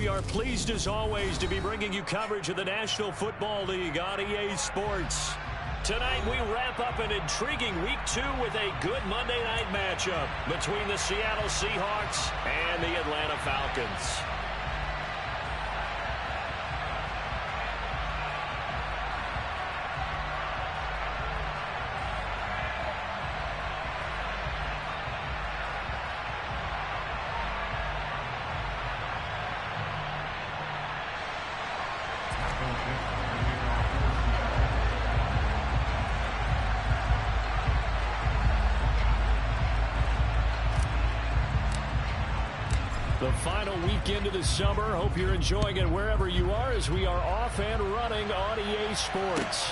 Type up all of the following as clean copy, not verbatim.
we are pleased as always to be bringing you coverage of the National Football League on EA Sports. Tonight we wrap up an intriguing Week 2 with a good Monday night matchup between the Seattle Seahawks and the Atlanta Falcons. The final weekend of the summer. Hope you're enjoying it wherever you are as we are off and running on EA Sports.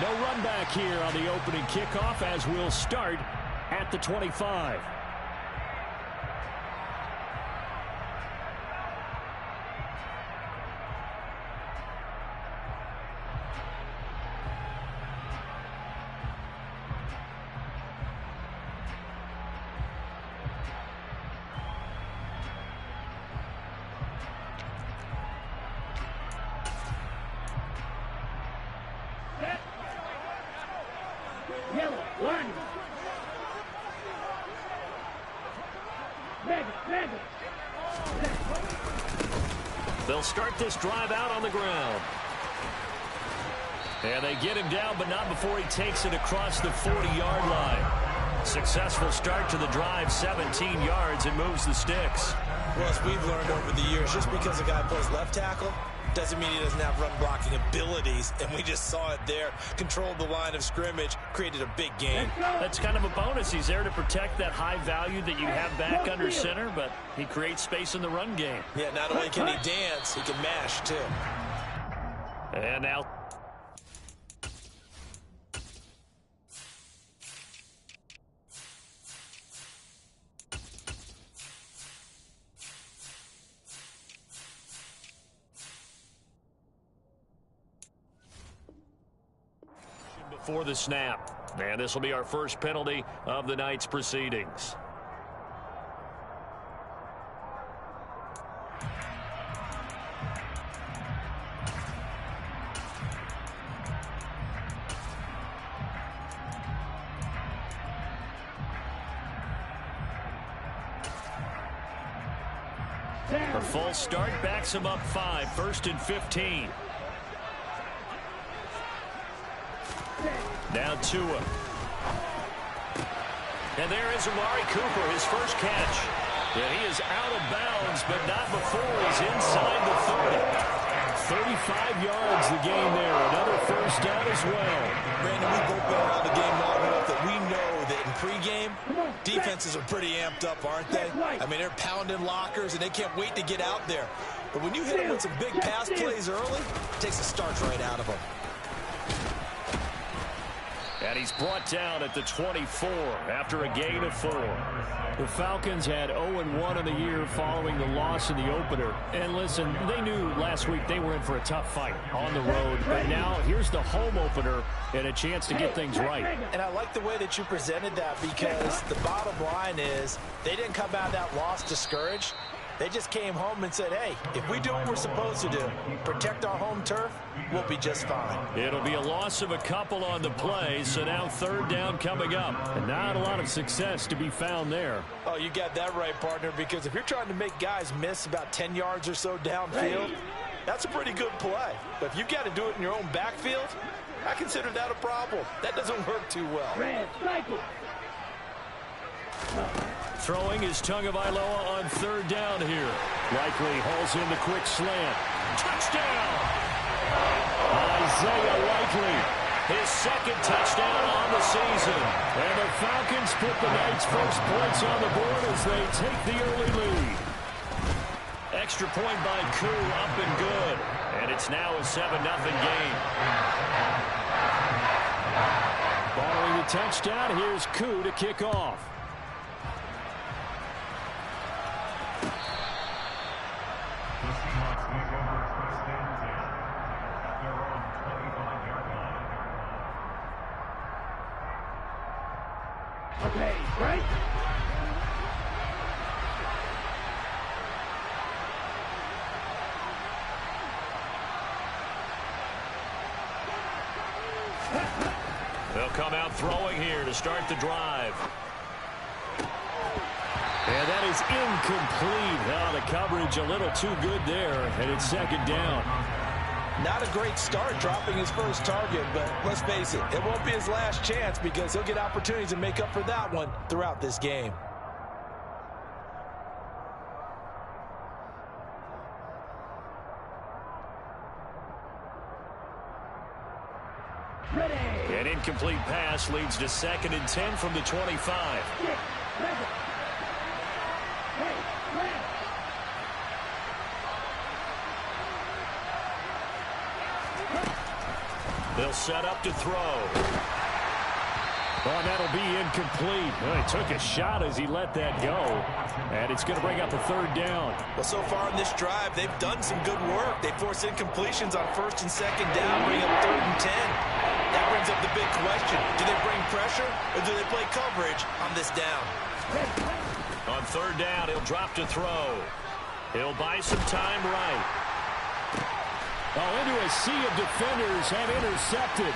No run back here on the opening kickoff as we'll start at the 25. They'll start this drive out on the ground. And they get him down, but not before he takes it across the 40-yard line. Successful start to the drive, 17 yards, and moves the sticks. Well, as we've learned over the years, just because a guy plays left tackle doesn't mean he doesn't have run blocking abilities, and we just saw it there. Controlled the line of scrimmage, created a big gain. That's kind of a bonus. He's there to protect that high value that you have back under center, but he creates space in the run game. Yeah, not only can he dance, he can mash, too. And now before the snap. And this will be our first penalty of the night's proceedings. A false start backs him up 5, 1st and 15. Now Tua. And there is Amari Cooper, his first catch. And he is out of bounds, but not before he's inside the 30. 35 yards the gain there. Another first down as well. Brandon, we've both been around the game long enough that we know that in pregame, defenses are pretty amped up, aren't they? I mean, they're pounding lockers, and they can't wait to get out there. But when you hit them with some big pass plays early, it takes the starch right out of them. And he's brought down at the 24 after a gain of 4. The Falcons had 0-1 in the year following the loss in the opener. And listen, they knew last week they were in for a tough fight on the road. But now here's the home opener and a chance to get things right. And I like the way that you presented that, because the bottom line is they didn't come out of that loss discouraged. They just came home and said, hey, if we do what we're supposed to do, protect our home turf, we'll be just fine. It'll be a loss of a couple on the play, so now 3rd down coming up. And not a lot of success to be found there. Oh, you got that right, partner, because if you're trying to make guys miss about 10 yards or so downfield, that's a pretty good play. But if you've got to do it in your own backfield, I consider that a problem. That doesn't work too well. Throwing is Tagovailoa on 3rd down here. Likely hauls in the quick slant. Touchdown! Isaiah Likely, his 2nd touchdown on the season. And the Falcons put the night's first points on the board as they take the early lead. Extra point by Koo, up and good. And it's now a 7-0 game. Following the touchdown, here's Koo to kick off. They'll come out throwing here to start the drive. And that is incomplete. Oh, the coverage a little too good there, and it's second down. Not a great start dropping his first target, but let's face it, it won't be his last chance because he'll get opportunities to make up for that one throughout this game. An incomplete pass leads to 2nd and 10 from the 25. They'll set up to throw. Oh, that'll be incomplete. Well, he took a shot as he let that go. And it's going to bring up a 3rd down. Well, so far in this drive, they've done some good work. They force incompletions on 1st and 2nd down, bring up 3rd and 10. That brings up the big question. Do they bring pressure or do they play coverage on this down? On 3rd down, he'll drop to throw. He'll buy some time right. Oh, into a sea of defenders and intercepted.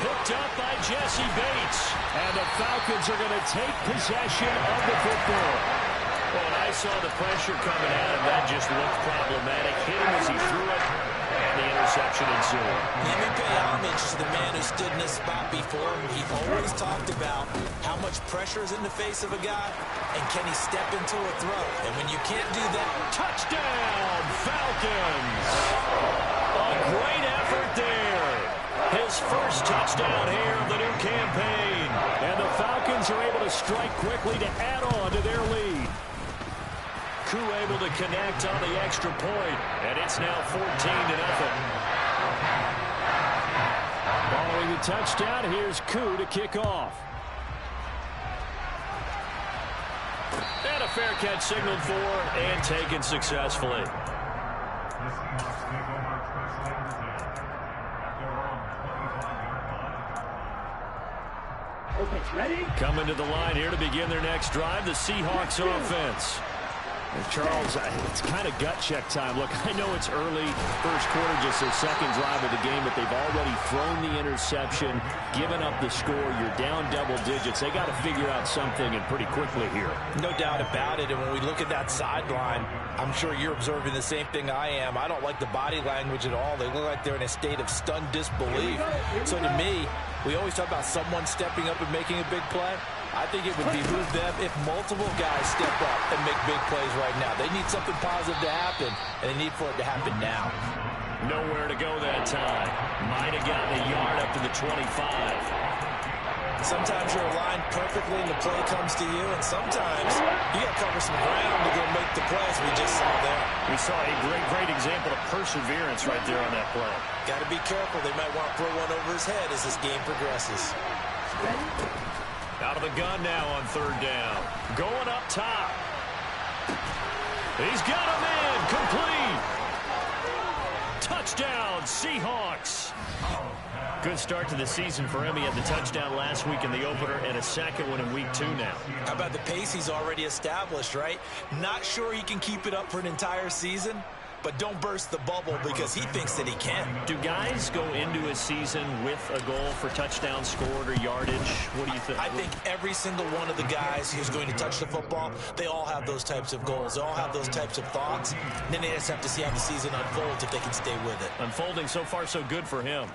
Hooked up by Jesse Bates. And the Falcons are going to take possession of the football. Well, when I saw the pressure coming at him, that just looked problematic. Hit him as he threw it, and the interception ensued. Let me pay homage to the man who stood in this spot before him. He always talked about how much pressure is in the face of a guy, and can he step into a throw. And when you can't do that, touchdown, Falcons! A great effort there. His first touchdown here of the new campaign. And the Falcons are able to strike quickly to add on to their lead. Koo able to connect on the extra point, and it's now 14-0. Following the touchdown, here's Koo to kick off. And a fair catch signaled for and taken successfully. Ready? Coming to the line here to begin their next drive, the Seahawks offense. And Charles, it's kind of gut check time. Look, I know it's early, first quarter, just their 2nd drive of the game, but they've already thrown the interception, given up the score. You're down double digits. They got to figure out something, and pretty quickly here. No doubt about it. And when we look at that sideline, I'm sure you're observing the same thing I am. I don't like the body language at all. They look like they're in a state of stunned disbelief. So to me, we always talk about someone stepping up and making a big play. I think it would behoove them if multiple guys step up and make big plays right now. They need something positive to happen, and they need for it to happen now. Nowhere to go that time. Might have gotten a yard up to the 25. sometimes you're aligned perfectly and the play comes to you, and sometimes you got to cover some ground to go make the plays we just saw there. We saw a great example of perseverance right there on that play. Got to be careful. They might want to throw one over his head as this game progresses. Out of the gun now on third down. Going up top. He's got a man. Complete. Touchdown, Seahawks. Good start to the season for him. He had the touchdown last week in the opener and a second one in week 2 now. How about the pace he's already established, right? Not sure he can keep it up for an entire season, but don't burst the bubble because he thinks that he can. Do guys go into a season with a goal for touchdown scored or yardage? What do you think? I think every single one of the guys who's going to touch the football, they all have those types of goals. They all have those types of thoughts. And then they just have to see how the season unfolds if they can stay with it. Unfolding so far so good for him.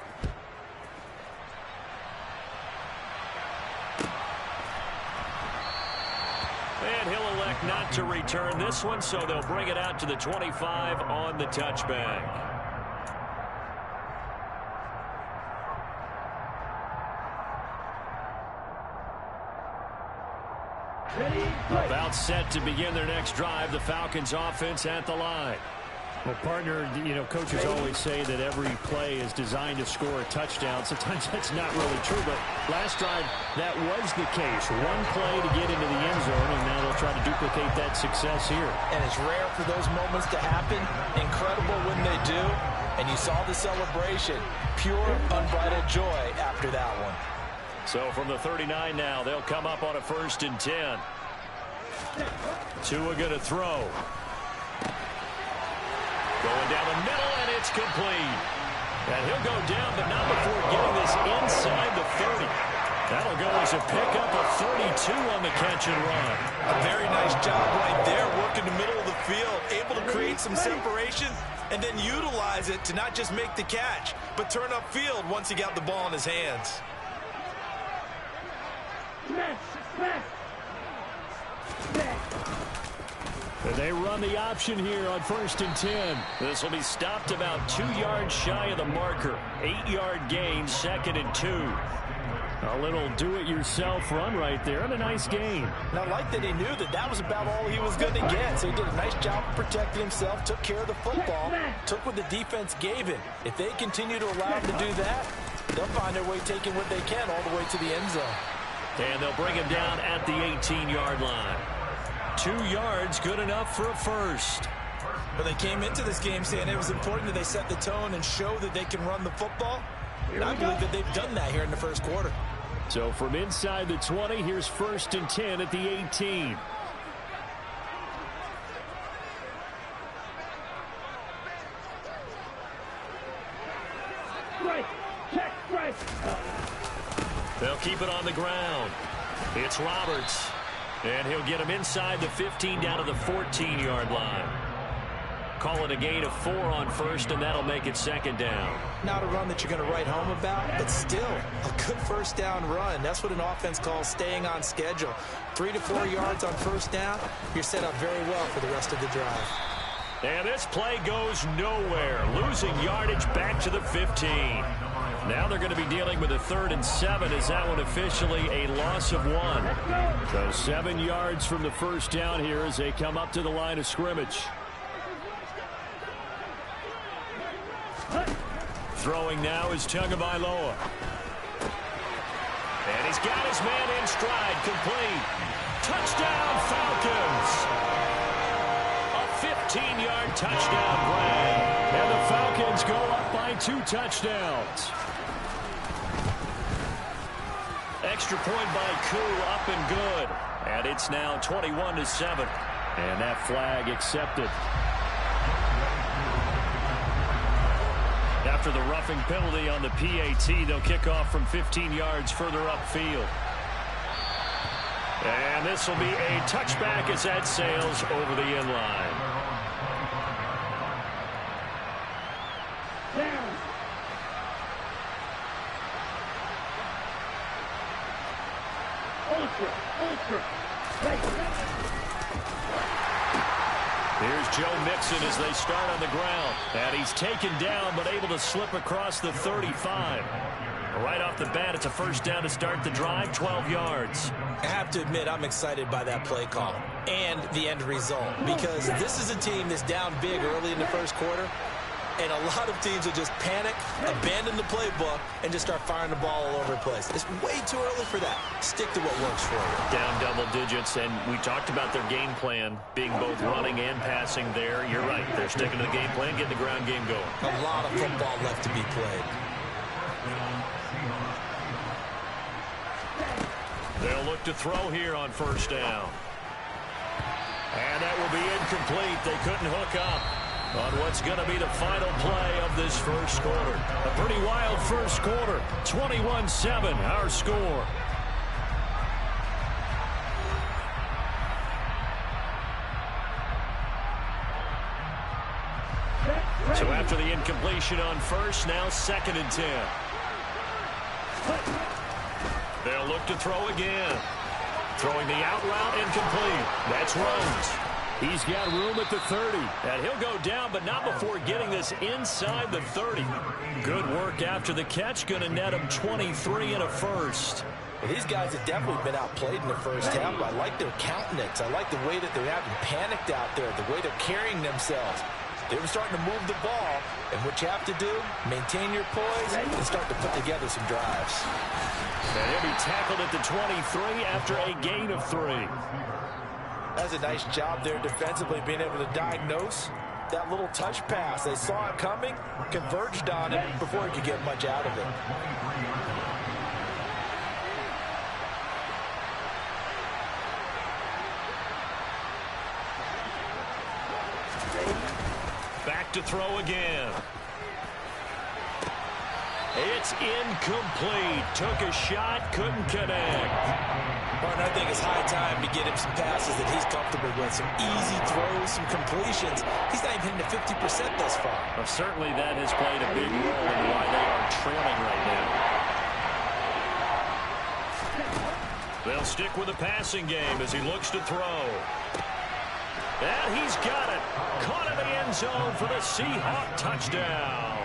And he'll elect not to return this one, so they'll bring it out to the 25 on the touchback. About set to begin their next drive, the Falcons offense at the line. Well, partner, you know, coaches always say that every play is designed to score a touchdown. Sometimes that's not really true, but last drive, that was the case. One play to get into the end zone, and now they'll try to duplicate that success here. And it's rare for those moments to happen. Incredible when they do. And you saw the celebration. Pure, unbridled joy after that one. So from the 39 now, they'll come up on a 1st and 10. Tua going to throw. Going down the middle, and it's complete. And he'll go down, but not before getting this inside the 30. That'll go as a pickup of 32 on the catch and run. A very nice job right there, working the middle of the field, able to create some separation and then utilize it to not just make the catch, but turn upfield once he got the ball in his hands. And they run the option here on 1st and 10. This will be stopped about 2 yards shy of the marker. 8-yard gain, 2nd and 2. A little do-it-yourself run right there, and a nice gain. Now, I like that he knew that that was about all he was going to get, so he did a nice job of protecting himself, took care of the football, took what the defense gave him. If they continue to allow him to do that, they'll find their way taking what they can all the way to the end zone. And they'll bring him down at the 18-yard line. 2 yards, good enough for a first. But they came into this game saying it was important that they set the tone and show that they can run the football. And I believe that they've done that here in the first quarter. So from inside the 20, here's 1st and 10 at the 18. They'll keep it on the ground. It's Roberts. And he'll get him inside the 15 down to the 14-yard line. Call it a gain of 4 on first, and that'll make it 2nd down. Not a run that you're going to write home about, but still a good first down run. That's what an offense calls staying on schedule. 3 to 4 yards on first down, you're set up very well for the rest of the drive. And this play goes nowhere. Losing yardage back to the 15. Now they're going to be dealing with a 3rd and 7 as that one officially a loss of 1. So 7 yards from the first down here as they come up to the line of scrimmage. Throwing now is Tagovailoa. And he's got his man in stride, complete. Touchdown Falcons. A 15-yard touchdown grab. And the Falcons go up by 2 touchdowns. Extra point by Koo, up and good. And it's now 21-7. And that flag accepted. After the roughing penalty on the PAT, they'll kick off from 15 yards further upfield. And this will be a touchback as that sails over the end line. Here's Joe Mixon as they start on the ground. And he's taken down but able to slip across the 35. Right off the bat, it's a first down to start the drive, 12 yards. I have to admit, I'm excited by that play call and the end result, because this is a team that's down big early in the first quarter, and a lot of teams will just panic, abandon the playbook, and just start firing the ball all over the place. It's way too early for that. Stick to what works for you. Down double digits, and we talked about their game plan being both running and passing there. You're right. They're sticking to the game plan, getting the ground game going. A lot of football left to be played. They'll look to throw here on first down. And that will be incomplete. They couldn't hook up on what's going to be the final play of this first quarter. A pretty wild first quarter. 21-7, our score. So after the incompletion on first, now 2nd and 10. They'll look to throw again. Throwing the out route, incomplete. That's Rhodes. He's got room at the 30. And he'll go down, but not before getting this inside the 30. Good work after the catch. Going to net him 23 and a first. Well, these guys have definitely been outplayed in the first half. I like their countenance. I like the way that they're having panicked out there, the way they're carrying themselves. They were starting to move the ball, and what you have to do, maintain your poise and start to put together some drives. And he'll be tackled at the 23 after a gain of 3. That's a nice job there defensively, being able to diagnose that little touch pass. They saw it coming, converged on it before he could get much out of it. Back to throw again. It's incomplete. Took a shot, couldn't connect. Martin, I think it's high time to get him some passes that he's comfortable with. Some easy throws, some completions. He's not even hitting to 50% thus far. Well, certainly that has played a big role in why they are trailing right now. They'll stick with the passing game as he looks to throw. And he's got it. Caught in the end zone for the Seahawk touchdown.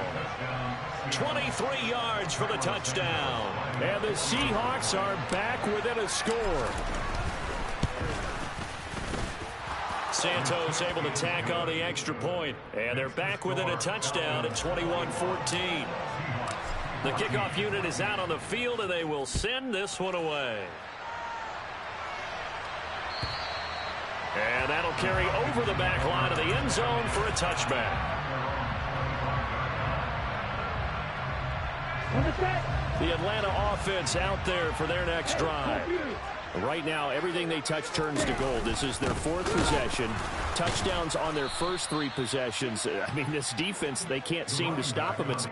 23 yards for the touchdown. And the Seahawks are back within a score. Santos able to tack on the extra point. And they're back within a touchdown at 21-14. The kickoff unit is out on the field, and they will send this one away. And that'll carry over the back line of the end zone for a touchback. The Atlanta offense out there for their next drive. Right now, everything they touch turns to gold. This is their fourth possession. Touchdowns on their first three possessions. I mean, this defense, they can't seem to stop them. It's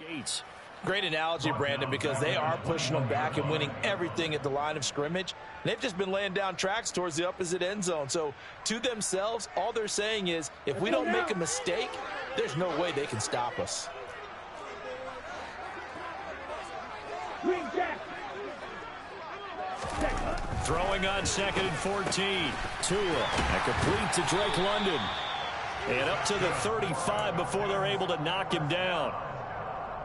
Gates. Great analogy, Brandon, because they are pushing them back and winning everything at the line of scrimmage. And they've just been laying down tracks towards the opposite end zone. So to themselves, all they're saying is, if we don't make a mistake, there's no way they can stop us. Throwing on 2nd and 14. Tua, a complete to Drake London. And up to the 35 before they're able to knock him down.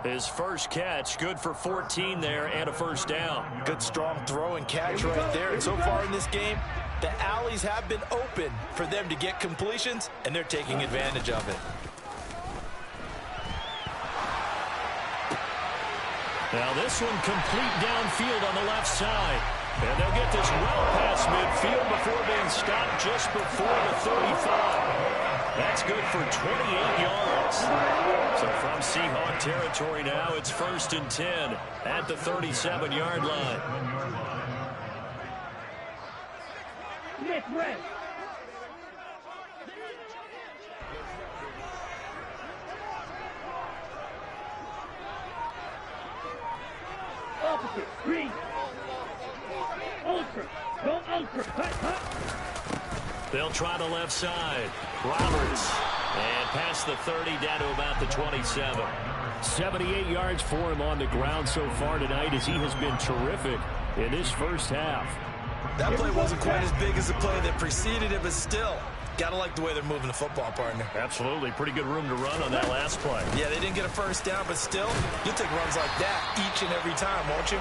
His first catch, good for 14 there and a first down. Good strong throw and catch right there. And so far in this game, the alleys have been open for them to get completions, and they're taking advantage of it. Now this one complete downfield on the left side. And they'll get this well past midfield before being stopped just before the 35. That's good for 28 yards. So from Seahawk territory now, it's 1st and 10 at the 37-yard line. Opposite, green. Ultra, go ultra. They'll try the left side. Roberts. And past the 30 down to about the 27. 78 yards for him on the ground so far tonight as he has been terrific in this first half. That play wasn't quite as big as the play that preceded it, but still, gotta like the way they're moving the football, partner. Absolutely. Pretty good room to run on that last play. Yeah, they didn't get a first down, but still, you'll take runs like that each and every time, won't you?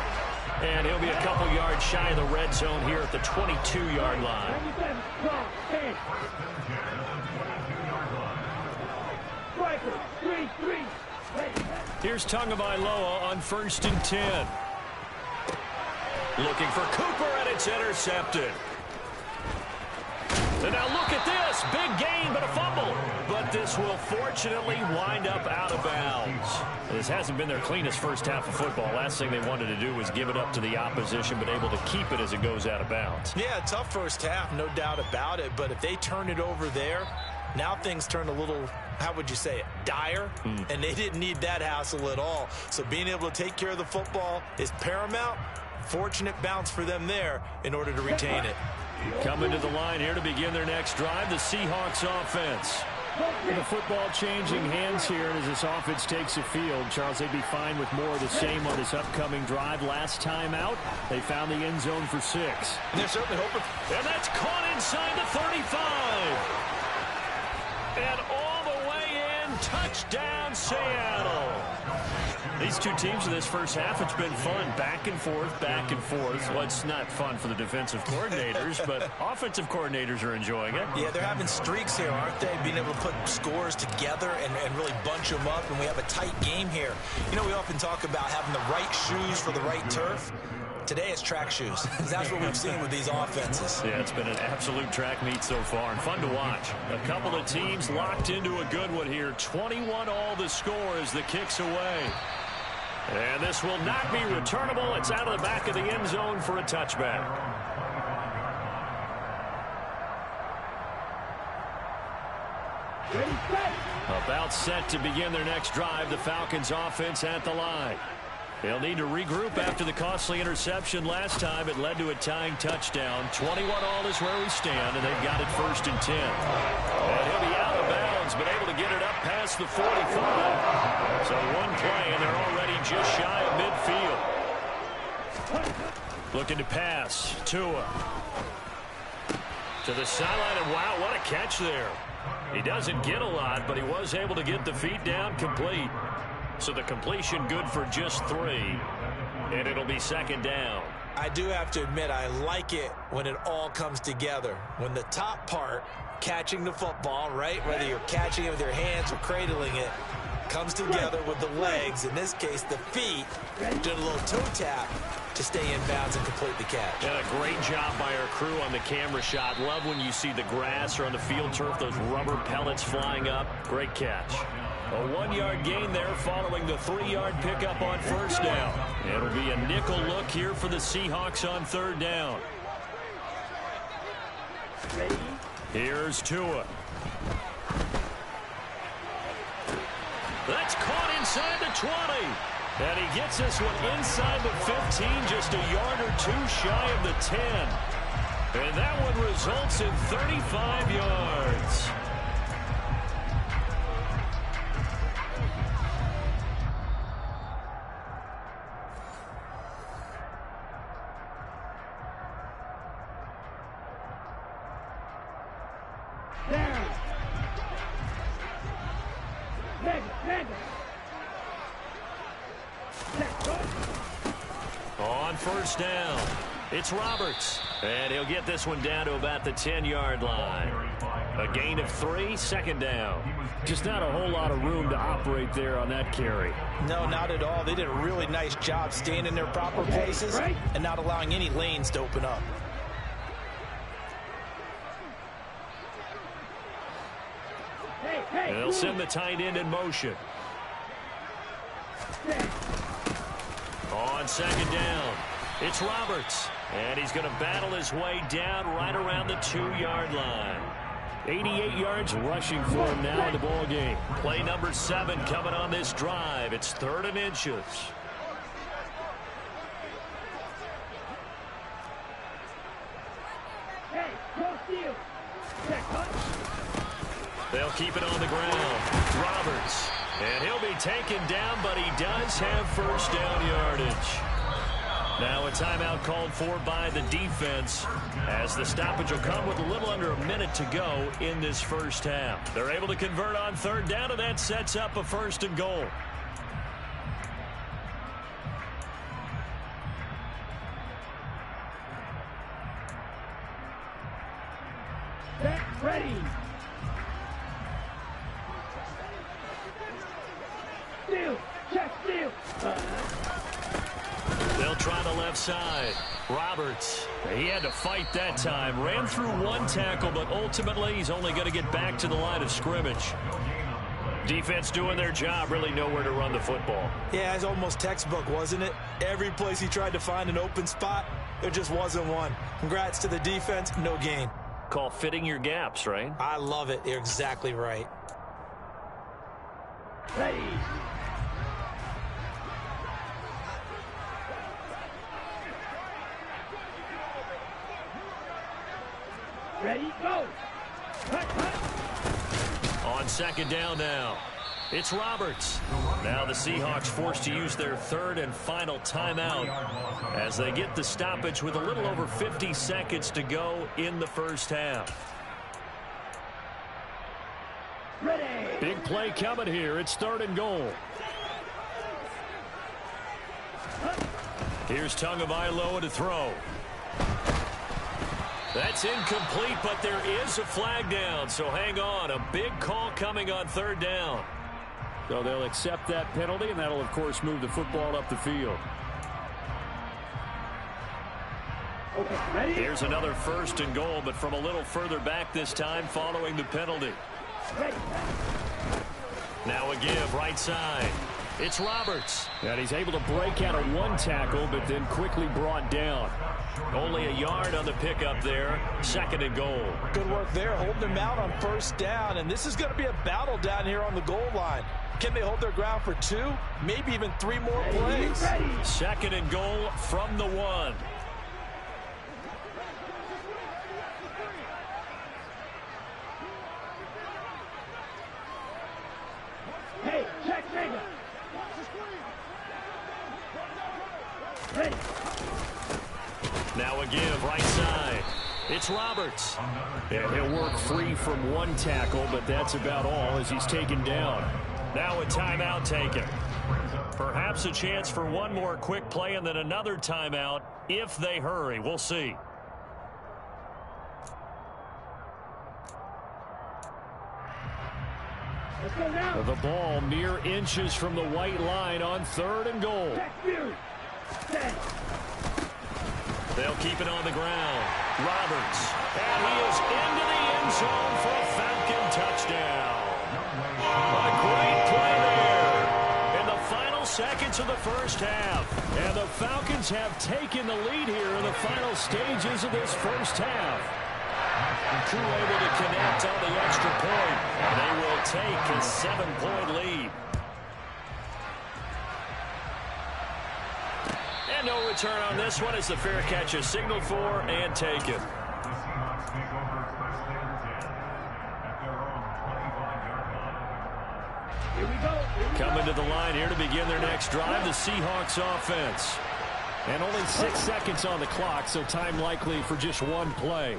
And he'll be a couple yards shy of the red zone here at the 22-yard line. Here's Tagovailoa on 1st and 10. Looking for Cooper, and it's intercepted. And now look at this. Big gain, but a fumble. But this will fortunately wind up out of bounds. This hasn't been their cleanest first half of football. Last thing they wanted to do was give it up to the opposition, but able to keep it as it goes out of bounds. Yeah, tough first half, no doubt about it. But if they turn it over there, now things turn a little, how would you say it, dire? And they didn't need that hassle at all. So being able to take care of the football is paramount. Fortunate bounce for them there in order to retain it. Coming to the line here to begin their next drive, the Seahawks offense. The football changing hands here as this offense takes the field. Charles, they'd be fine with more of the same on this upcoming drive. Last time out, they found the end zone for 6. And they're certainly hoping. And that's caught inside the 35. And all the way in, touchdown Seattle. These two teams in this first half, it's been fun. Back and forth, back and forth. Well, it's not fun for the defensive coordinators, but offensive coordinators are enjoying it. Yeah, they're having streaks here, aren't they? Being able to put scores together and really bunch them up, and we have a tight game here. You know, we often talk about having the right shoes for the right turf. Today it's track shoes. That's what we've seen with these offenses. Yeah, it's been an absolute track meet so far and fun to watch. A couple of teams locked into a good one here. 21 all the score as the kick's away. And this will not be returnable. It's out of the back of the end zone for a touchback. About set to begin their next drive. The Falcons offense at the line. They'll need to regroup after the costly interception last time. It led to a tying touchdown. 21 all is where we stand, and they've got it 1st and 10. And he'll be out of bounds, but able to get it up past the 45. So one play, and they're already just shy of midfield. Looking to pass. Tua. To the sideline, and wow, what a catch there. He doesn't get a lot, but he was able to get the feet down complete. So the completion good for just 3. And it'll be 2nd down. I do have to admit, I like it when it all comes together. When the top part, catching the football, right, whether you're catching it with your hands or cradling it, comes together with the legs, in this case the feet, doing a little toe tap to stay in bounds and complete the catch. And a great job by our crew on the camera shot. Love when you see the grass or on the field turf, those rubber pellets flying up. Great catch. A 1-yard gain there following the 3-yard pickup on 1st down. It'll be a nickel look here for the Seahawks on 3rd down. Here's Tua. That's caught inside the 20. And he gets this one inside the 15, just a yard or 2 shy of the 10. And that one results in 35 yards. On 1st down, it's Roberts. And he'll get this one down to about the 10-yard line. A gain of 3, 2nd down. Just not a whole lot of room to operate there on that carry. No, not at all. They did a really nice job staying in their proper places and not allowing any lanes to open up. And they'll send the tight end in motion. On 2nd down, it's Roberts. And he's going to battle his way down right around the 2-yard line. 88 yards rushing for him now in the ball game. Play number 7 coming on this drive. It's 3rd and inches. They'll keep it on the ground. Roberts. And he'll be taken down, but he does have 1st down yardage. Now a timeout called for by the defense as the stoppage will come with a little under a minute to go in this first half. They're able to convert on 3rd down, and that sets up a 1st and goal. Ready. Steal. Check steal. They'll try the left side. Roberts, he had to fight that time. Ran through 1 tackle, but ultimately he's only going to get back to the line of scrimmage. Defense doing their job, really nowhere to run the football. Yeah, it's almost textbook, wasn't it? Every place he tried to find an open spot, there just wasn't one. Congrats to the defense, no gain. Call fitting your gaps, right? I love it. You're exactly right. Ready. Ready, go. Cut. On 2nd down now, it's Roberts. Now the Seahawks forced to use their 3rd and final timeout as they get the stoppage with a little over 50 seconds to go in the first half. Ready. Big play coming here. It's 3rd and goal. Here's Tagovailoa to throw. That's incomplete, but there is a flag down, so hang on. A big call coming on third down. So they'll accept that penalty, and that'll, of course, move the football up the field. Here's another 1st and goal, but from a little further back this time following the penalty. Now a give right side. It's Roberts. And he's able to break out of one tackle, but then quickly brought down. Only a yard on the pickup there. 2nd and goal. Good work there, holding him out on 1st down. And this is going to be a battle down here on the goal line. Can they hold their ground for 2, maybe even 3 more plays? 2nd and goal from the 1. Hey, check finger. Ready. Now a give right side. It's Roberts. And he'll work free from one tackle, but that's about all as he's taken down. Now a timeout taken. Perhaps a chance for one more quick play and then another timeout if they hurry. We'll see. Let's go now. The ball mere inches from the white line on 3rd and goal. They'll keep it on the ground. Roberts. And he is into the end zone for a Falcon touchdown. A great play there in the final seconds of the 1st half. And the Falcons have taken the lead here in the final stages of this 1st half. Crew able to connect on the extra point. And they will take a 7-point lead. And no return on this one as the fair catch is signaled for and taken. Here we go. Coming to the line here to begin their next drive, the Seahawks offense. And only 6 seconds on the clock, so time likely for just one play.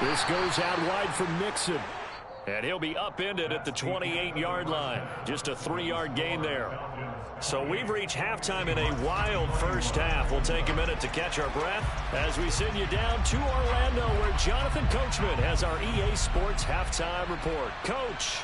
This goes out wide for Mixon. And he'll be upended at the 28-yard line. Just a 3-yard gain there. So we've reached halftime in a wild 1st half. We'll take a minute to catch our breath as we send you down to Orlando, where Jonathan Coachman has our EA Sports halftime report. Coach.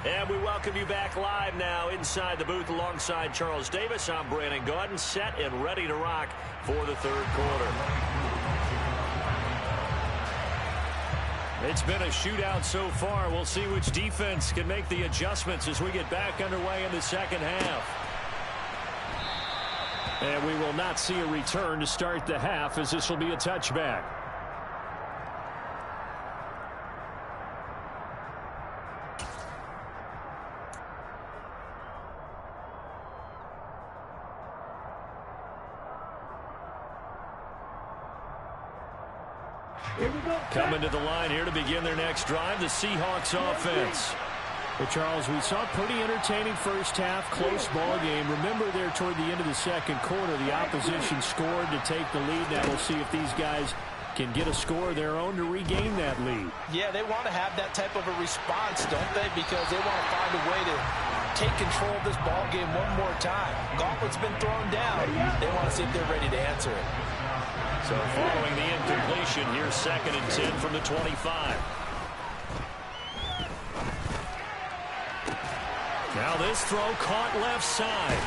And we welcome you back live now inside the booth alongside Charles Davis. I'm Brandon Gaudin, set and ready to rock for the 3rd quarter. It's been a shootout so far. We'll see which defense can make the adjustments as we get back underway in the 2nd half. And we will not see a return to start the half, as this will be a touchback. Coming to the line here to begin their next drive, the Seahawks offense. Well, Charles, we saw a pretty entertaining 1st half, close ball game. Remember there toward the end of the 2nd quarter, the opposition scored to take the lead. Now we'll see if these guys can get a score of their own to regain that lead. Yeah, they want to have that type of a response, don't they? Because they want to find a way to take control of this ball game one more time. Gauntlet's been thrown down. They want to see if they're ready to answer it. So following the incompletion, here's 2nd and 10 from the 25. Now this throw caught left side.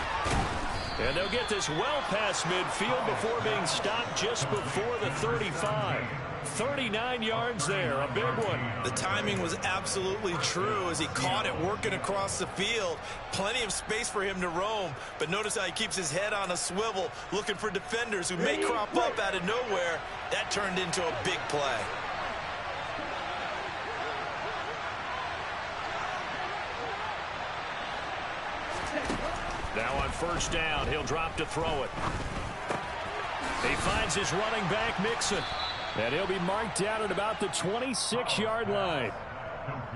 And they'll get this well past midfield before being stopped just before the 35. 39 yards there, a big one. The timing was absolutely true as he caught it working across the field. Plenty of space for him to roam, but notice how he keeps his head on a swivel looking for defenders who may crop up out of nowhere. That turned into a big play. Now on 1st down, he'll drop to throw it. He finds his running back, Mixon. And he'll be marked down at about the 26-yard line.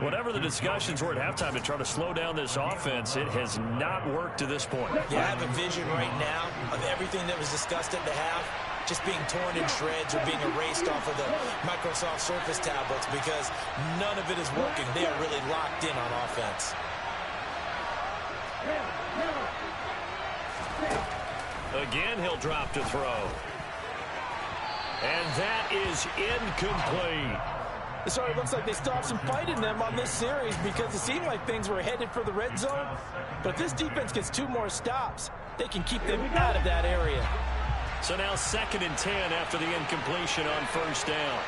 Whatever the discussions were at halftime to try to slow down this offense, it has not worked to this point. Yeah, I have a vision right now of everything that was discussed at the half just being torn in shreds or being erased off of the Microsoft Surface tablets because none of it is working. They are really locked in on offense. Again, he'll drop to throw. And that is incomplete. So it looks like they still have some fight in them on this series because it seemed like things were headed for the red zone. But if this defense gets 2 more stops, they can keep them out of that area. So now 2nd and 10 after the incompletion on first down.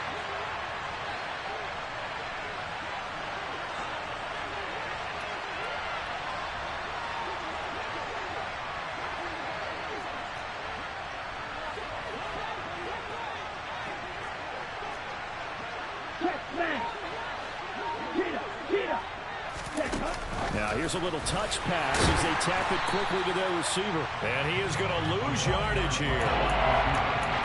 Now here's a little touch pass as they tap it quickly to their receiver. And he is going to lose yardage here.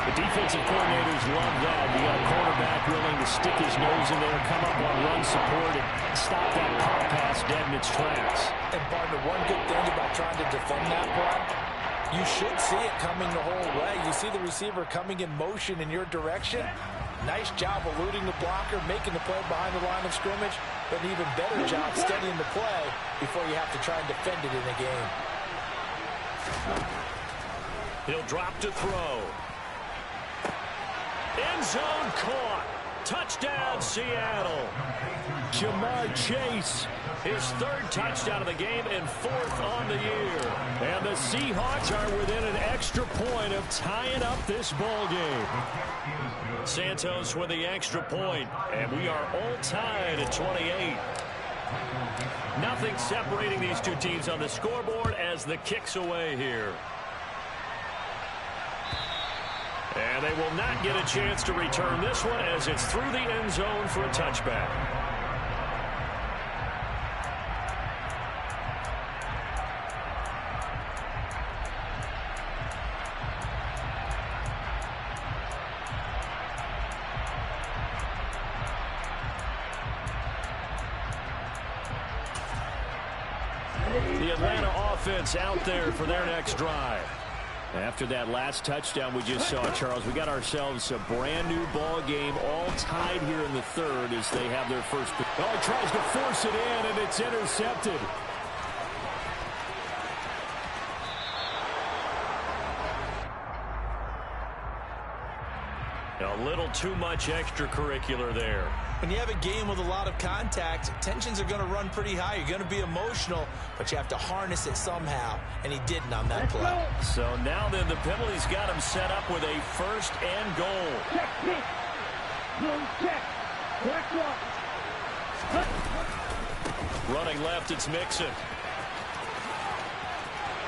The defensive coordinators love that. You got a quarterback willing to stick his nose in there, come up on run support, and stop that pop pass dead in its tracks. And partner, one good thing about trying to defend that play, you should see it coming the whole way. You see the receiver coming in motion in your direction. Nice job eluding the blocker, making the play behind the line of scrimmage, but an even better job studying the play before you have to try and defend it in a game. He'll drop to throw. End zone caught. Touchdown, Seattle. Jamar Chase, his 3rd touchdown of the game and 4th on the year. And the Seahawks are within an extra point of tying up this ball game. Santos with the extra point, and we are all tied at 28. Nothing separating these two teams on the scoreboard as the kick's away here. And they will not get a chance to return this one as it's through the end zone for a touchback. The Atlanta offense out there for their next drive. After that last touchdown we just saw, Charles, we got ourselves a brand-new ball game, all tied here in the 3rd as they have their first. Oh, he tries to force it in, and it's intercepted. A little too much extracurricular there. When you have a game with a lot of contact, tensions are going to run pretty high. You're going to be emotional, but you have to harness it somehow, and he didn't on that play. So now then the penalty's got him set up with a 1st and goal. Check, check. No check. Correct one. Running left, it's Mixon.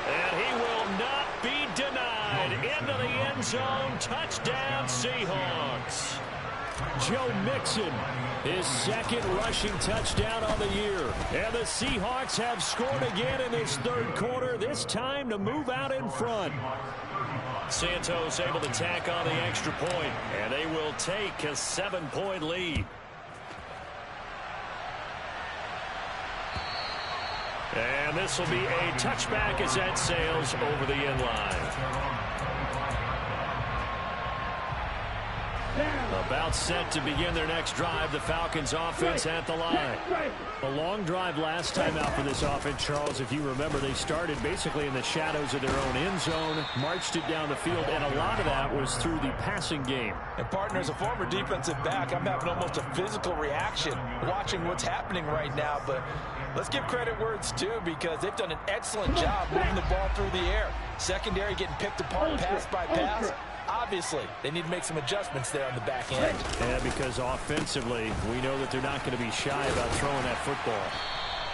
And he will not be denied. Into the end zone. Touchdown, Seahawks. Joe Mixon, his 2nd rushing touchdown on the year. And the Seahawks have scored again in this 3rd quarter, this time to move out in front. Santos able to tack on the extra point, and they will take a 7-point lead. And this will be a touchback as that sails over the end line. About set to begin their next drive. The Falcons offense at the line. A long drive last time out for this offense, Charles. If you remember, they started basically in the shadows of their own end zone, marched it down the field, and a lot of that was through the passing game. And partner, as a former defensive back, I'm having almost a physical reaction watching what's happening right now. But let's give credit where it's due because they've done an excellent job moving the ball through the air. Secondary getting picked apart pass by pass. Obviously, they need to make some adjustments there on the back end. Yeah, because offensively, we know that they're not going to be shy about throwing that football.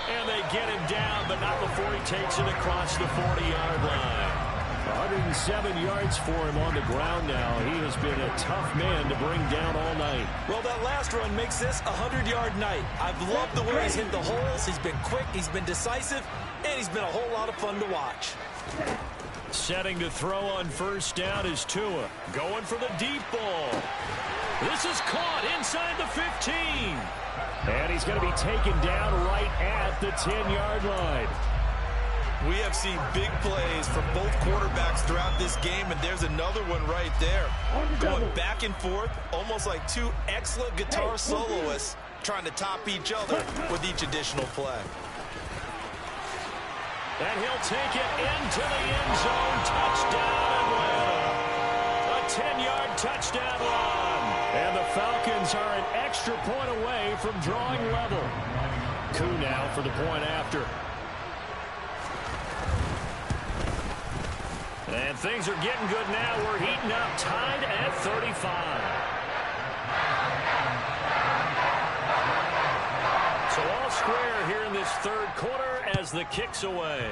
And they get him down, but not before he takes it across the 40-yard line. 107 yards for him on the ground now. He has been a tough man to bring down all night. Well, that last run makes this a 100-yard night. I've loved the way he's hit the holes. He's been quick, he's been decisive, and he's been a whole lot of fun to watch. Setting to throw on first down is Tua. Going for the deep ball. This is caught inside the 15. And he's going to be taken down right at the 10-yard line. We have seen big plays from both quarterbacks throughout this game, and there's another one right there. Going back and forth, almost like two excellent guitar soloists trying to top each other with each additional play. And he'll take it into the end zone. Touchdown Atlanta. A 10-yard touchdown run. And the Falcons are an extra point away from drawing level. Koo now for the point after. And things are getting good now. We're heating up, tied at 35. So all square here in this third quarter as the kick's away.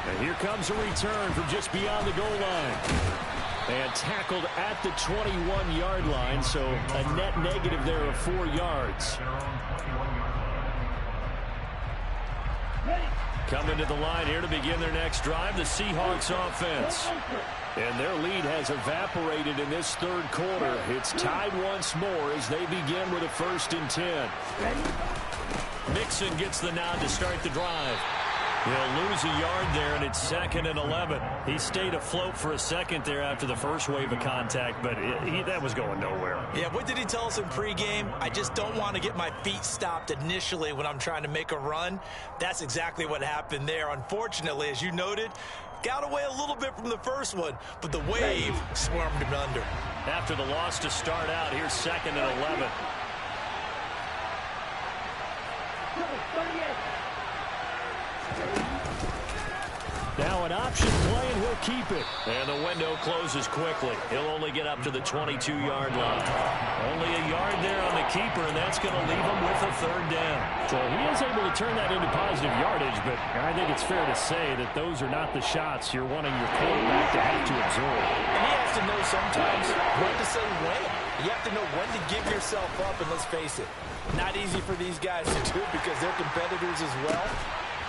And here comes a return from just beyond the goal line. And tackled at the 21-yard line, so a net negative there of 4 yards. Coming to the line here to begin their next drive, the Seahawks offense. And their lead has evaporated in this third quarter. It's tied once more as they begin with a 1st and 10. Mixon gets the nod to start the drive. He'll lose a yard there, and it's 2nd and 11. He stayed afloat for a second there after the first wave of contact, but that was going nowhere. Yeah, what did he tell us in pregame? I just don't want to get my feet stopped initially when I'm trying to make a run. That's exactly what happened there. Unfortunately, as you noted, got away a little bit from the first one, but the wave swarmed him under. After the loss to start out, here's 2nd and 11. Now an option play, and he'll keep it. And the window closes quickly. He'll only get up to the 22-yard line. Only a yard there on the keeper, and that's going to leave him with a 3rd down. So he is able to turn that into positive yardage, but I think it's fair to say that those are not the shots you're wanting your quarterback to have to absorb. And he has to know sometimes when to say when. You have to know when to give yourself up, and let's face it, not easy for these guys to do because they're competitors as well.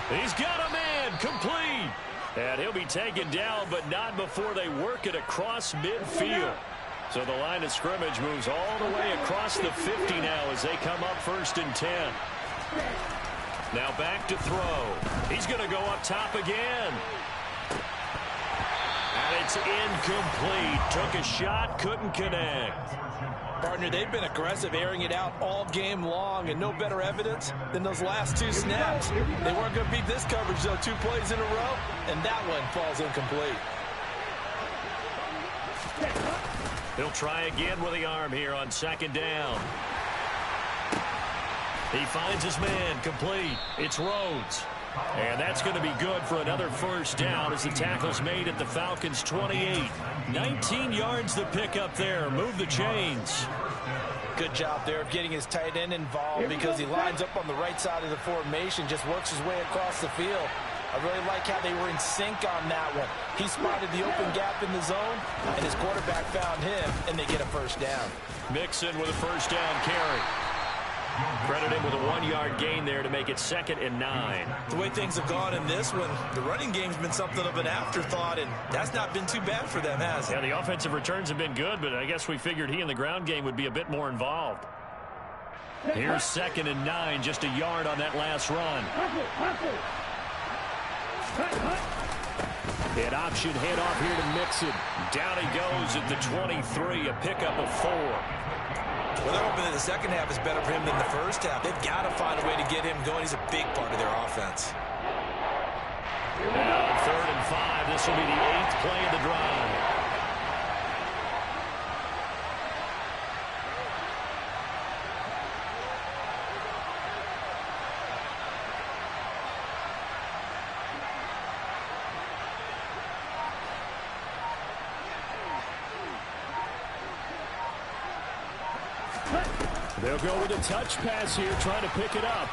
He's got a man, complete. And he'll be taken down, but not before they work it across midfield. So the line of scrimmage moves all the way across the 50 now as they come up 1st and 10. Now back to throw. He's going to go up top again. And it's incomplete. Took a shot, couldn't connect. Partner, they've been aggressive, airing it out all game long, and no better evidence than those last 2 snaps. They weren't going to beat this coverage, though, 2 plays in a row, and that one falls incomplete. He'll try again with the arm here on 2nd down. He finds his man, complete. It's Rhodes. And that's going to be good for another 1st down as the tackle's made at the Falcons' 28. 19 yards to pick up there. Move the chains. Good job there of getting his tight end involved because he lines up on the right side of the formation, just works his way across the field. I really like how they were in sync on that one. He spotted the open gap in the zone, and his quarterback found him, and they get a 1st down. Mixon with a 1st down carry. Credit him with a 1-yard gain there to make it 2nd and 9. The way things have gone in this one, the running game's been something of an afterthought, and that's not been too bad for them, has it? Yeah, the offensive returns have been good, but I guess we figured he in the ground game would be a bit more involved. Here's 2nd and 9, just a yard on that last run. An option handoff here to Mixon. Down he goes at the 23, a pickup of 4. Well, they're hoping that the second half is better for him than the first half. They've got to find a way to get him going. He's a big part of their offense. Now 3rd and 5. This will be the 8th play of the drive. They'll go with a touch pass here, trying to pick it up.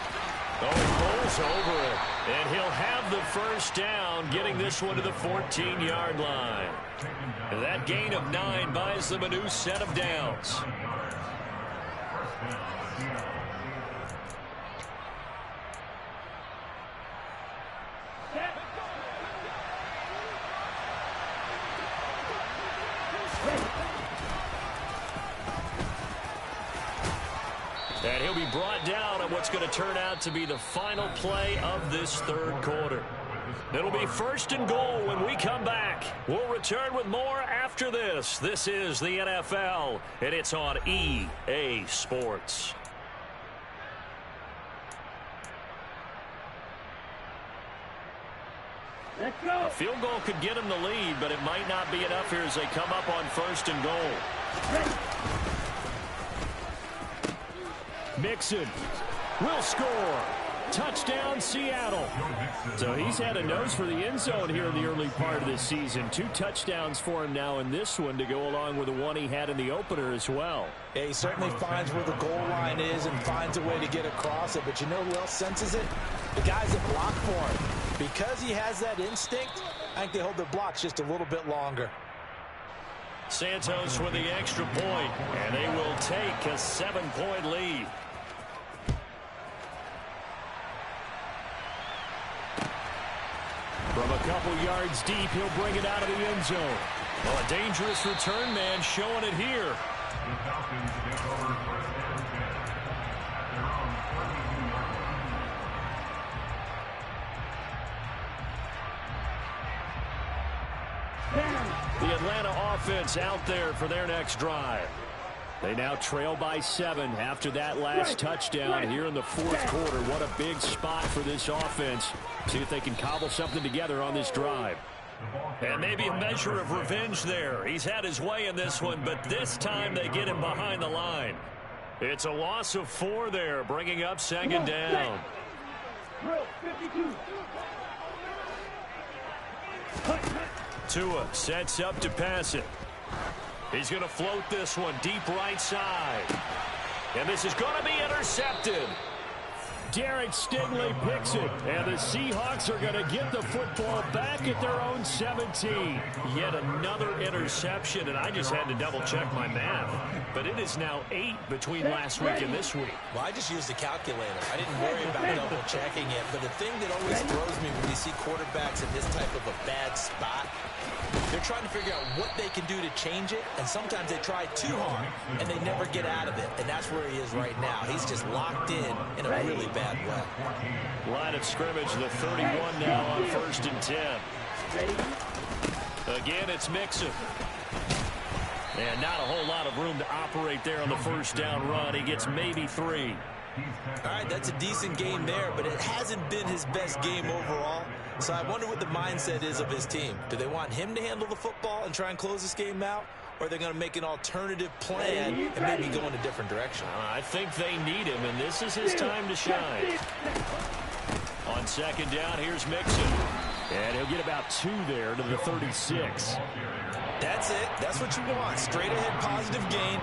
Oh, he rolls over it. And he'll have the 1st down, getting this one to the 14-yard line. And that gain of 9 buys them a new set of downs. And he'll be brought down at what's going to turn out to be the final play of this third quarter. It'll be 1st and goal when we come back. We'll return with more after this. This is the NFL, and it's on EA Sports. Let's go. A field goal could get him the lead, but it might not be enough here as they come up on 1st and goal. Ready. Mixon will score. Touchdown, Seattle. So he's had a nose for the end zone here in the early part of this season. 2 touchdowns for him now in this one to go along with the one he had in the opener as well. Yeah, he certainly finds where the goal line is and finds a way to get across it. But you know who else senses it? The guys that block for him. Because he has that instinct, I think they hold their blocks just a little bit longer. Santos with the extra point, and they will take a 7-point lead. From a couple yards deep, he'll bring it out of the end zone. Well, a dangerous return man showing it here. The Atlanta offense out there for their next drive. They now trail by 7 after that last touchdown here in the fourth quarter. What a big spot for this offense. See if they can cobble something together on this drive. And maybe a measure of revenge there. He's had his way in this one, but this time they get him behind the line. It's a loss of 4 there, bringing up 2nd down. Drill 52. Tua sets up to pass it. He's going to float this one deep right side. And this is going to be intercepted. Derek Stingley picks it. And the Seahawks are going to get the football back at their own 17. Yet another interception, and I just had to double-check my math. But it is now 8 between last week and this week. Well, I just used a calculator. I didn't worry about double-checking it. But the thing that always throws me when you see quarterbacks in this type of a bad spot, they're trying to figure out what they can do to change it, and sometimes they try too hard, and they never get out of it. And that's where he is right now. He's just locked in a really bad way. Line of scrimmage, the 31 now on 1st and 10. Again, it's Mixon. And not a whole lot of room to operate there on the first down run. He gets maybe 3. All right, that's a decent game there, but it hasn't been his best game overall. So I wonder what the mindset is of his team. Do they want him to handle the football and try and close this game out? Or are they going to make an alternative plan and maybe go in a different direction? I think they need him, and this is his time to shine. On 2nd down, here's Mixon. And he'll get about 2 there to the 36. That's it. That's what you want. Straight ahead positive gain.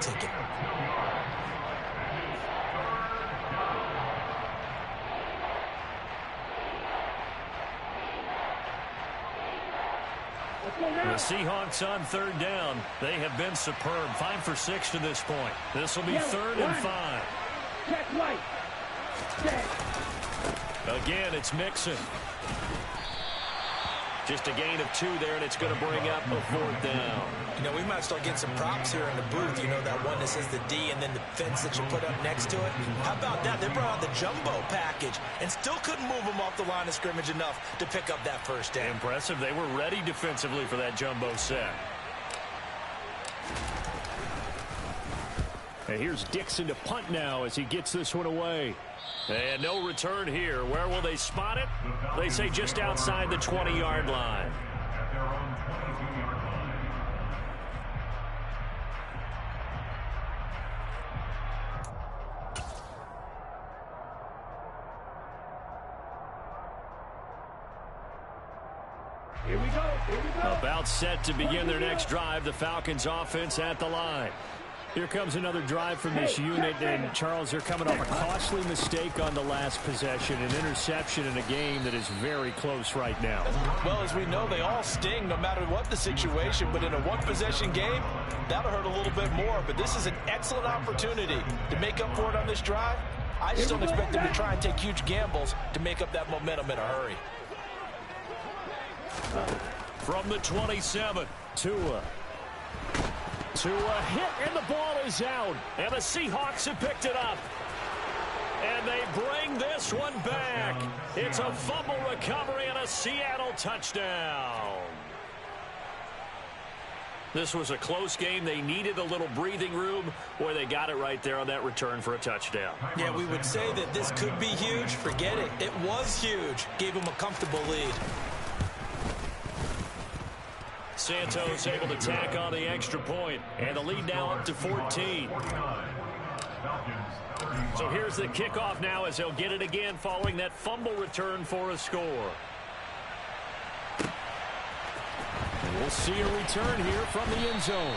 ticket. The Seahawks on third down. They have been superb. 5 for 6 to this point. This will be 3rd and 5. Check right. Check. Again, it's Mixon. Just a gain of 2 there, and it's going to bring up a 4th down. You know, we might start getting some props here in the booth. You know, that one that says the D and then the fence that you put up next to it. How about that? They brought out the jumbo package and still couldn't move them off the line of scrimmage enough to pick up that first down. Impressive. They were ready defensively for that jumbo set. And here's Dixon to punt now as he gets this one away. And no return here. Where will they spot it? They say just outside the 20-yard line. Here we go. Here we go. About set to begin their next drive. The Falcons offense at the line. Here comes another drive from this unit, and Charles, they're coming off a costly mistake on the last possession, an interception in a game that is very close right now. Well, as we know, they all sting no matter what the situation, but in a one-possession game, that'll hurt a little bit more. But this is an excellent opportunity to make up for it on this drive. I just don't expect them to try and take huge gambles to make up that momentum in a hurry. From the 27, Tua hit, and the ball is out. And the Seahawks have picked it up. And they bring this one back. It's a fumble recovery and a Seattle touchdown. This was a close game. They needed a little breathing room. Boy, they got it right there on that return for a touchdown. Yeah, we would say that this could be huge. Forget it. It was huge. Gave them a comfortable lead. Santos able to tack on the extra point, and the lead now up to 14. So here's the kickoff now as they'll get it again following that fumble return for a score. And we'll see a return here from the end zone.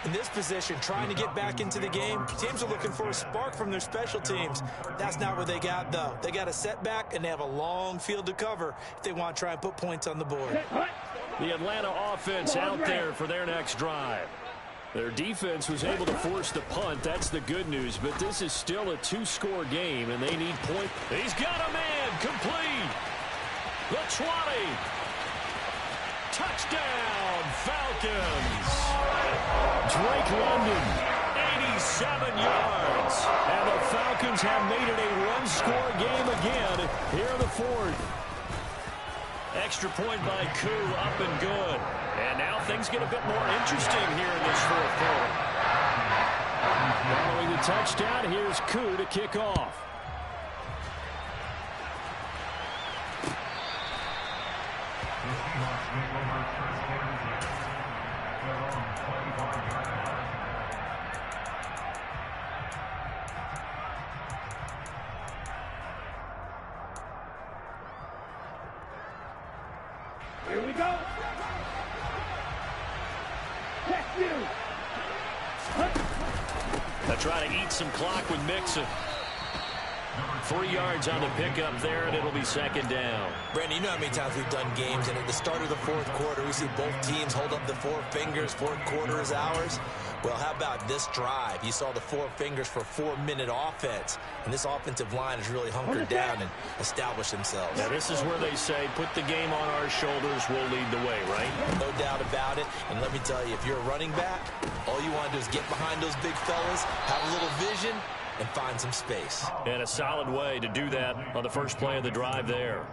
In this position, trying to get back into the game, teams are looking for a spark from their special teams. That's not what they got, though. They got a setback, and they have a long field to cover if they want to try and put points on the board. The Atlanta offense out there for their next drive. Their defense was able to force the punt. That's the good news, but this is still a 2-score game, and they need point. He's got a man complete. The 20. Touchdown, Falcons. Drake London, 87 yards. And the Falcons have made it a one-score game again here in the fourth. Extra point by Koo, up and good. And now things get a bit more interesting here in this fourth quarter. Following the touchdown, here's Koo to kick off. Here we go. Check you. They'll try to eat some clock with Mixon. 3 yards on the pickup there, and it'll be second down. Brandon, you know how many times we've done games, and at the start of the fourth quarter, we see both teams hold up the 4 fingers, fourth quarter is ours. Well, how about this drive? You saw the 4 fingers for 4-minute offense, and this offensive line has really hunkered down and established themselves. Now, this is where they say, put the game on our shoulders, we'll lead the way, right? No doubt about it, and let me tell you, if you're a running back, all you want to do is get behind those big fellas, have a little vision, and find some space. And a solid way to do that on the first play of the drive there.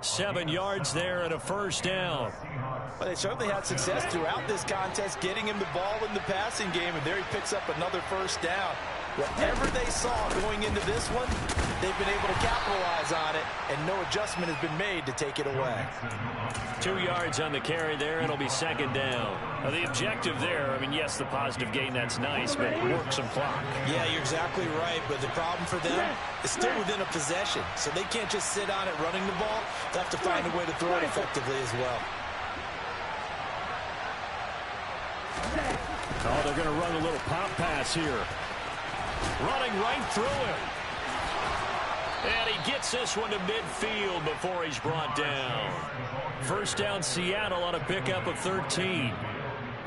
7 yards there and a first down. Well, they certainly had success throughout this contest, getting him the ball in the passing game, and there he picks up another first down. Whatever they saw going into this one, they've been able to capitalize on it, and no adjustment has been made to take it away. 2 yards on the carry there, and it'll be second down. Now, the objective there, I mean, yes, the positive gain, that's nice, but work some clock. Yeah, you're exactly right, but the problem for them is still within a possession, so they can't just sit on it running the ball. They'll have to find a way to throw it effectively as well. Oh, they're going to run a little pop pass here. Running right through him. And he gets this one to midfield before he's brought down. First down, Seattle on a pickup of 13.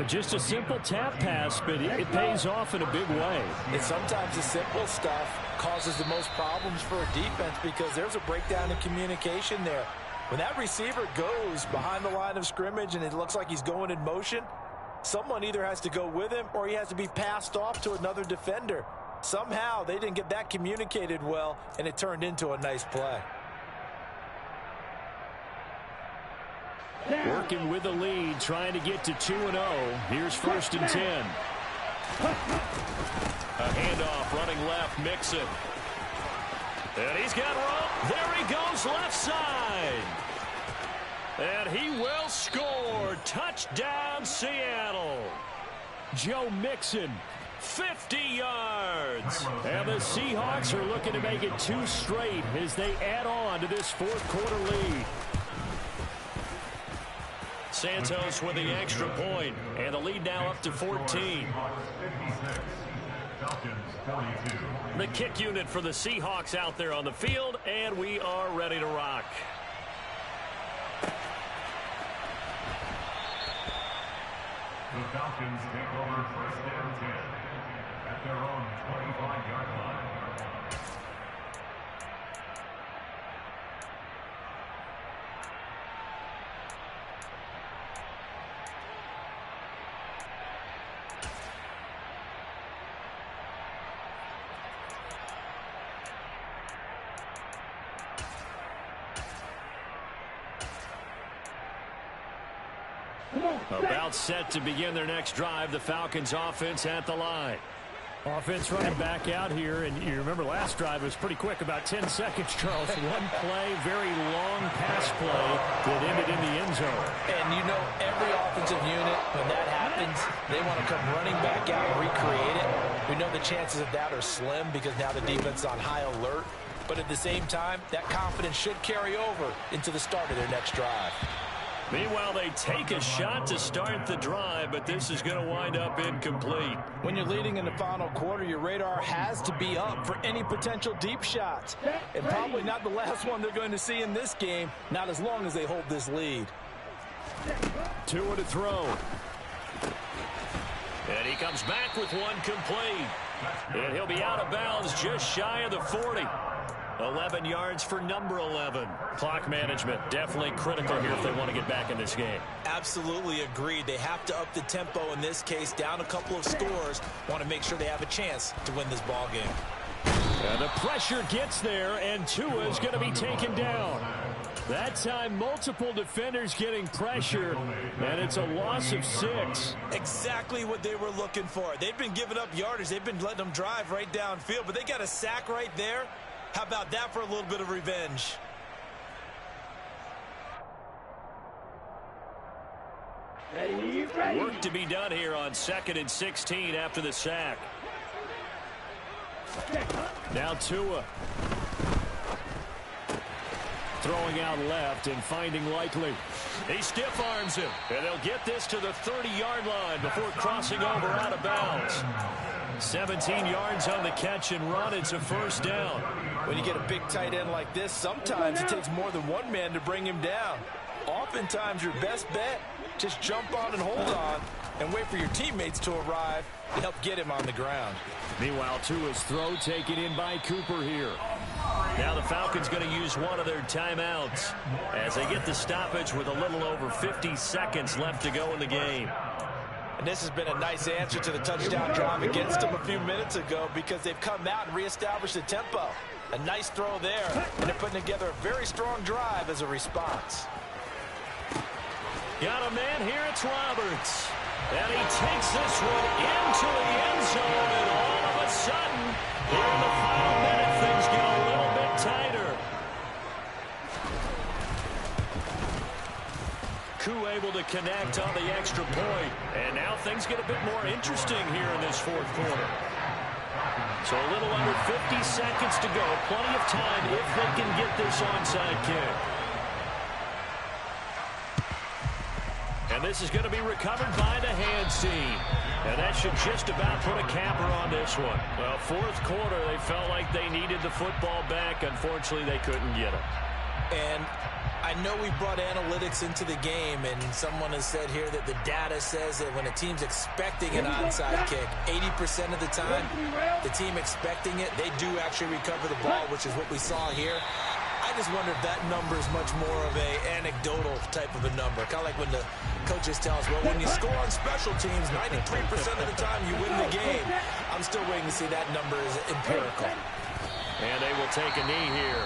Just a simple tap pass, but it pays off in a big way. And sometimes the simple stuff causes the most problems for a defense because there's a breakdown in communication there. When that receiver goes behind the line of scrimmage and it looks like he's going in motion, someone either has to go with him or he has to be passed off to another defender. Somehow they didn't get that communicated well, and it turned into a nice play. Working with the lead, trying to get to 2-0. Here's 1st and 10. A handoff, running left, Mixon. And he's got room. There he goes, left side. And he will score. Touchdown, Seattle. Joe Mixon, 50 yards. And the Seahawks are looking to make it 2 straight as they add on to this 4th quarter lead. Santos with the extra point, and the lead now up to 14. The kick unit for the Seahawks out there on the field, and we are ready to rock. The Falcons take over 1st and 10 at their own 25-yard line. About set to begin their next drive, the Falcons offense at the line. Offense running back out here, and you remember last drive was pretty quick, about 10 seconds, Charles. One play, very long pass play that ended in the end zone. And you know every offensive unit, when that happens, they want to come running back out and recreate it. We know the chances of that are slim because now the defense is on high alert. But at the same time, that confidence should carry over into the start of their next drive. Meanwhile, they take a shot to start the drive, but this is going to wind up incomplete. When you're leading in the final quarter, your radar has to be up for any potential deep shots. And probably not the last one they're going to see in this game, not as long as they hold this lead. Tua to throw. And he comes back with one complete. And he'll be out of bounds just shy of the 40. 11 yards for number 11. Clock management definitely critical here if they want to get back in this game. Absolutely agreed. They have to up the tempo in this case, down a couple of scores. Want to make sure they have a chance to win this ball game. And the pressure gets there, and Tua is going to be taken down. That time, multiple defenders getting pressure, and it's a loss of 6. Exactly what they were looking for. They've been giving up yardage. They've been letting them drive right downfield, but they got a sack right there. How about that for a little bit of revenge? Work to be done here on 2nd and 16 after the sack. Now Tua. Throwing out left and finding Likely. He stiff arms him, and they'll get this to the 30-yard line before crossing over out of bounds. 17 yards on the catch and run. It's a first down. When you get a big tight end like this, sometimes it takes more than one man to bring him down. Oftentimes, your best bet, just jump on and hold on and wait for your teammates to arrive to help get him on the ground. Meanwhile, Tua's throw taken in by Cooper here. Now the Falcons going to use one of their timeouts as they get the stoppage with a little over 50 seconds left to go in the game. And this has been a nice answer to the touchdown drive against them a few minutes ago because they've come out and reestablished the tempo. A nice throw there, and they're putting together a very strong drive as a response. Got a man here, it's Roberts. And he takes this one into the end zone, and all of a sudden, here in the final minute, things get a little bit tighter. Koo able to connect on the extra point. And now things get a bit more interesting here in this 4th quarter. So a little under 50 seconds to go. Plenty of time if they can get this onside kick. And And this is going to be recovered by the hands team. And that should just about put a capper on this one. Well, fourth quarter, they felt like they needed the football back. Unfortunately, they couldn't get it. And I know we brought analytics into the game, and someone has said here that the data says that when a team's expecting an onside kick, 80% of the time, the team expecting it, they do actually recover the ball, which is what we saw here. I just wonder if that number is much more of a anecdotal type of a number. Kind of like when the coaches tell us, well, when you score on special teams, 93% of the time you win the game. I'm still waiting to see that number is empirical. And they will take a knee here.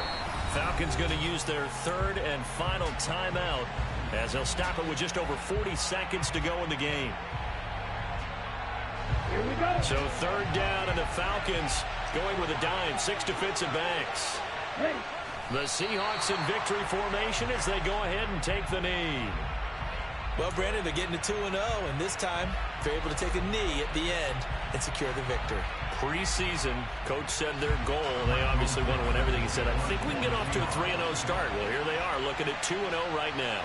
Falcons going to use their third and final timeout as they'll stop it with just over 40 seconds to go in the game. Here we go. So third down, and the Falcons going with a dime, 6 defensive backs. Hey. The Seahawks in victory formation as they go ahead and take the knee. Well, Brandon, they're getting to 2-0, and this time they're able to take a knee at the end and secure the victory. Preseason, coach said their goal, they obviously want to win everything. He said, I think we can get off to a 3-0 start. Well, here they are looking at 2-0 right now.